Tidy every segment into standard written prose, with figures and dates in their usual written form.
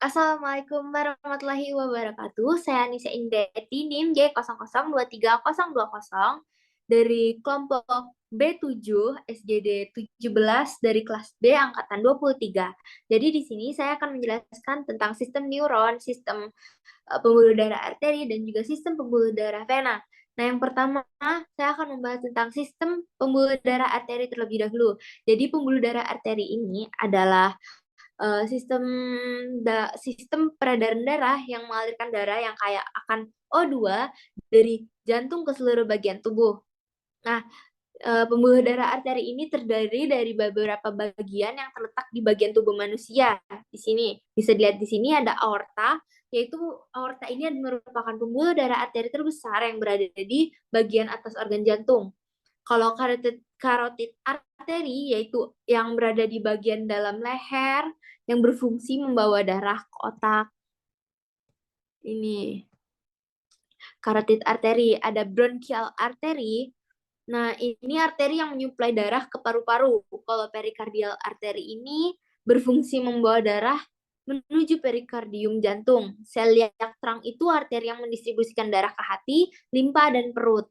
Assalamualaikum warahmatullahi wabarakatuh. Saya Nisa Indeti, NIM J00230020 dari kelompok B7 SGD 17 dari kelas B angkatan 23. Jadi di sini saya akan menjelaskan tentang sistem neuron, sistem pembuluh darah arteri, dan juga sistem pembuluh darah vena. Nah, yang pertama, saya akan membahas tentang sistem pembuluh darah arteri terlebih dahulu. Jadi, pembuluh darah arteri ini adalah sistem peredaran darah yang mengalirkan darah yang kayak akan O2 dari jantung ke seluruh bagian tubuh. Nah, pembuluh darah arteri ini terdiri dari beberapa bagian yang terletak di bagian tubuh manusia. Di sini bisa dilihat di sini ada aorta, yaitu aorta ini merupakan pembuluh darah arteri terbesar yang berada di bagian atas organ jantung. Kalau karotid arteri yaitu yang berada di bagian dalam leher yang berfungsi membawa darah ke otak. Ini karotid arteri, ada bronchial arteri. Nah, ini arteri yang menyuplai darah ke paru-paru. Kalau perikardial arteri ini berfungsi membawa darah menuju perikardium jantung. Sel yang terang itu arteri yang mendistribusikan darah ke hati, limpa, dan perut.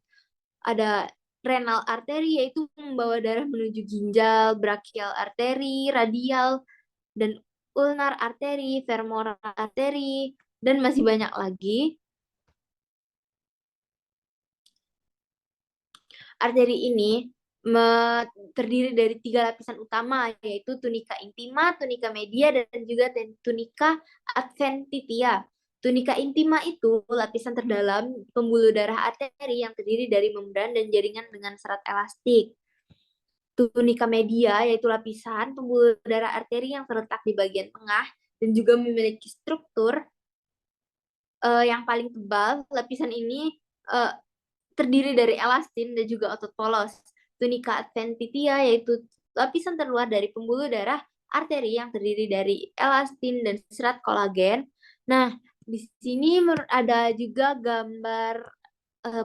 Ada renal arteri yaitu membawa darah menuju ginjal, brachial arteri, radial, dan ulnar arteri, femoral arteri, dan masih banyak lagi. Arteri ini terdiri dari 3 lapisan utama, yaitu tunika intima, tunika media, dan juga tunika adventitia. Tunika intima itu lapisan terdalam pembuluh darah arteri yang terdiri dari membran dan jaringan dengan serat elastik. Tunika media yaitu lapisan pembuluh darah arteri yang terletak di bagian tengah dan juga memiliki struktur yang paling tebal. Lapisan ini terdiri dari elastin dan juga otot polos. Tunika adventitia yaitu lapisan terluar dari pembuluh darah arteri yang terdiri dari elastin dan serat kolagen. Nah, di sini ada juga gambar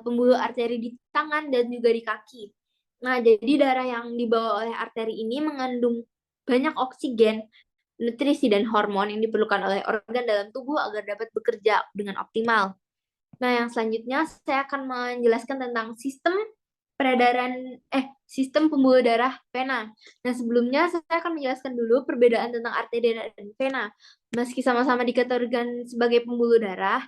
pembuluh arteri di tangan dan juga di kaki. Nah, jadi darah yang dibawa oleh arteri ini mengandung banyak oksigen, nutrisi, dan hormon yang diperlukan oleh organ dalam tubuh agar dapat bekerja dengan optimal. Nah, yang selanjutnya saya akan menjelaskan tentang sistem pembuluh darah vena. Nah, sebelumnya saya akan menjelaskan dulu perbedaan tentang arteri dan vena. Meski sama-sama dikategorikan sebagai pembuluh darah,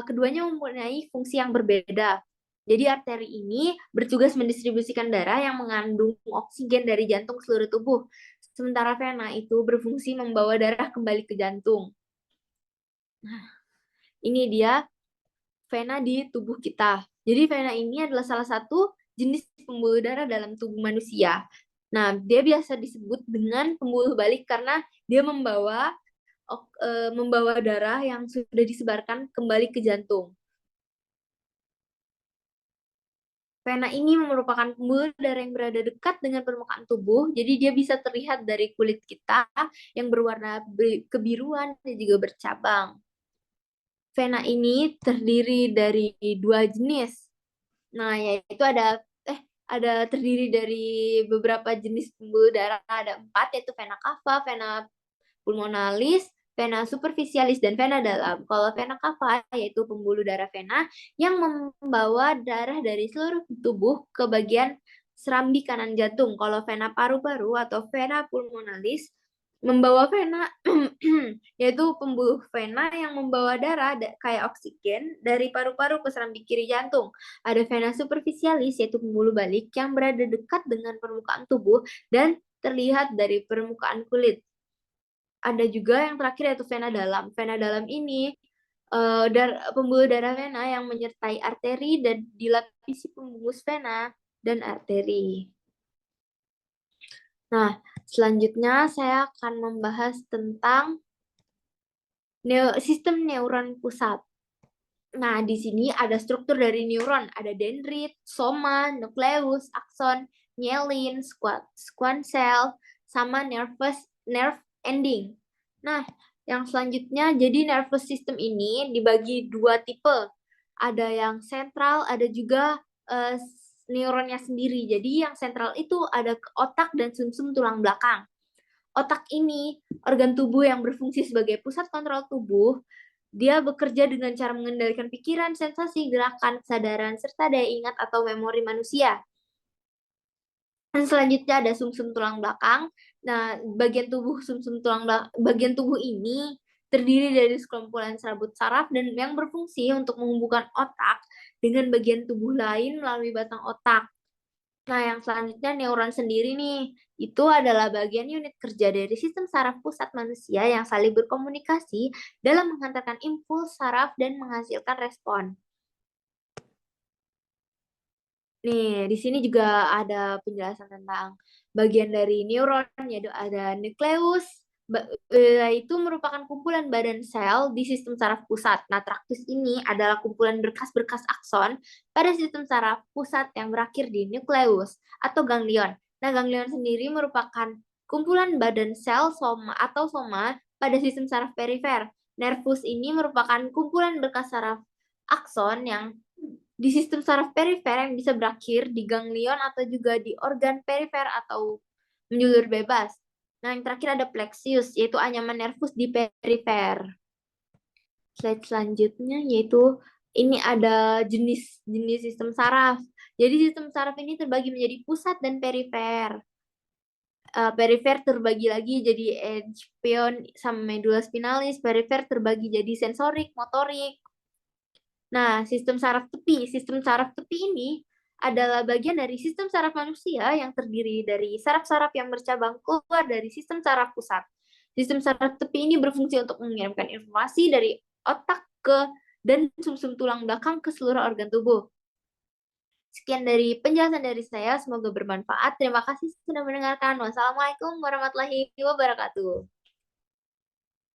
keduanya mempunyai fungsi yang berbeda. Jadi arteri ini bertugas mendistribusikan darah yang mengandung oksigen dari jantung ke seluruh tubuh. Sementara vena itu berfungsi membawa darah kembali ke jantung. Nah, ini dia vena di tubuh kita. Jadi vena ini adalah salah satu jenis pembuluh darah dalam tubuh manusia. Nah, dia biasa disebut dengan pembuluh balik karena dia membawa darah yang sudah disebarkan kembali ke jantung. Vena ini merupakan pembuluh darah yang berada dekat dengan permukaan tubuh, jadi dia bisa terlihat dari kulit kita yang berwarna kebiruan dan juga bercabang. Vena ini terdiri dari 2 jenis. Nah, yaitu ada terdiri dari beberapa jenis pembuluh darah, ada 4, yaitu vena cava, vena pulmonalis, vena superficialis, dan vena dalam. Kalau vena cava yaitu pembuluh darah vena yang membawa darah dari seluruh tubuh ke bagian serambi kanan jantung. Kalau vena paru-paru atau vena pulmonalis membawa vena yaitu pembuluh vena yang membawa darah kayak oksigen dari paru-paru ke serambi kiri jantung. Ada vena superficialis yaitu pembuluh balik yang berada dekat dengan permukaan tubuh dan terlihat dari permukaan kulit. Ada juga yang terakhir yaitu vena dalam. Vena dalam ini pembuluh darah vena yang menyertai arteri dan dilapisi pembungkus vena dan arteri. Nah, selanjutnya saya akan membahas tentang sistem neuron pusat. Nah, di sini ada struktur dari neuron, ada dendrit, soma, nukleus, akson, myelin, squamcell, sama nerve ending. Nah, yang selanjutnya, jadi nervous system ini dibagi 2 tipe. Ada yang sentral, ada juga neuronnya sendiri. Jadi yang sentral itu ada ke otak dan sumsum tulang belakang. otak ini, organ tubuh yang berfungsi sebagai pusat kontrol tubuh, dia bekerja dengan cara mengendalikan pikiran, sensasi, gerakan, kesadaran, serta daya ingat atau memori manusia. Dan selanjutnya ada sumsum tulang belakang. Nah, bagian tubuh ini terdiri dari sekumpulan serabut saraf dan yang berfungsi untuk menghubungkan otak dengan bagian tubuh lain melalui batang otak. Nah, yang selanjutnya neuron sendiri nih, itu adalah bagian unit kerja dari sistem saraf pusat manusia yang saling berkomunikasi dalam menghantarkan impuls saraf dan menghasilkan respon. Nih, di sini juga ada penjelasan tentang bagian dari neuron, yaitu ada nukleus, itu merupakan kumpulan badan sel di sistem saraf pusat. Nah, traktus ini adalah kumpulan berkas-berkas akson pada sistem saraf pusat yang berakhir di nukleus atau ganglion. Nah, ganglion sendiri merupakan kumpulan badan sel soma pada sistem saraf perifer. Nervus ini merupakan kumpulan berkas saraf akson yang di sistem saraf perifer yang bisa berakhir di ganglion atau juga di organ perifer atau menjulur bebas. Nah, yang terakhir ada plexus, yaitu anyaman nervus di perifer. Slide selanjutnya yaitu ini ada jenis-jenis sistem saraf. Jadi sistem saraf ini terbagi menjadi pusat dan perifer. Perifer terbagi lagi jadi edge, pion, sama medula spinalis. Perifer terbagi jadi sensorik, motorik. Nah, sistem saraf tepi. Sistem saraf tepi ini adalah bagian dari sistem saraf manusia yang terdiri dari saraf-saraf yang bercabang keluar dari sistem saraf pusat. Sistem saraf tepi ini berfungsi untuk mengirimkan informasi dari otak ke dan sumsum tulang belakang ke seluruh organ tubuh. Sekian dari penjelasan dari saya, semoga bermanfaat. Terima kasih sudah mendengarkan. Wassalamualaikum warahmatullahi wabarakatuh.